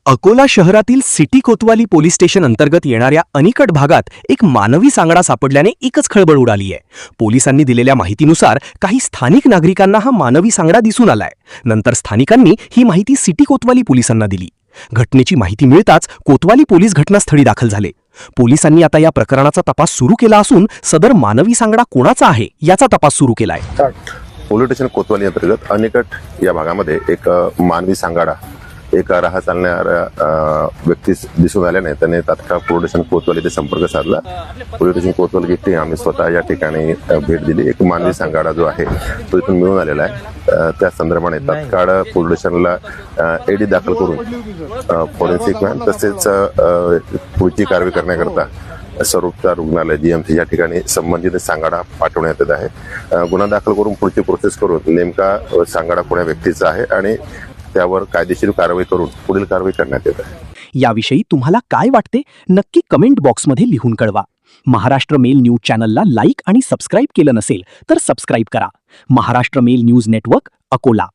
अकोला शहरातील सिटी कोतवाली police station अंतर्गत येणाऱ्या अनिकट भागात एक मानवी सांगडा सापडल्याने एकच खळबळ उडाली आहे. पोलिसांनी दिलेल्या माहितीनुसार काही स्थानिक नागरिकांना हा मानवी सांगडा दिसून आलाय. नंतर स्थानिकांनी ही माहिती सिटी कोतवाली पोलिसांना दिली. घटनेची माहिती मिळताच कोतवाली पोलीस घटनास्थळी दाखल झाले. पोलिसांनी आता या प्रकरणाचा तपास सुरू केला असून सदर मानवी सांगडा कोणाचा आहे याचा तपास सुरू केलाय. पोलीस स्टेशन कोतवाली अंतर्गत अनिकट या भागामध्ये एक मानवी सांगाडा एक राह चालणाऱ्या व्यक्तीस दिसून आल्याने त्याने तात्काळ पोलीस स्टेशन कोतवाली ते संपर्क साधला. पोलीस स्टेशन कोतवाली टीम आम्ही स्वतः या ठिकाणी भेट दिली. एक मानवी सांगाडा जो आहे तो इथून मिळून आलेला आहे. त्या संदर्भाने तात्काळ पोलीस स्टेशनला एडी दाखल करून फॉरेन्सिक मॅन तसेच पुढची कारवाई करण्याकरता सर्वोपचार रुग्णालय जीएमसी या ठिकाणी संबंधित सांगाडा पाठवण्यात येत आहे. गुन्हा दाखल करून पुढची प्रोसेस करून नेमका सांगाडा कोण्या व्यक्तीचा आहे आणि त्यावर कायदेशीर कारवाई करून पुढील कारवाई करण्यात येत आहे. याविषयी तुम्हाला काय वाटते नक्की कमेंट बॉक्समध्ये लिहून कळवा. महाराष्ट्र मेल न्यूज चॅनलला लाईक आणि सबस्क्राईब केलं नसेल तर सबस्क्राईब करा. Maharashtra mail news network, Akola.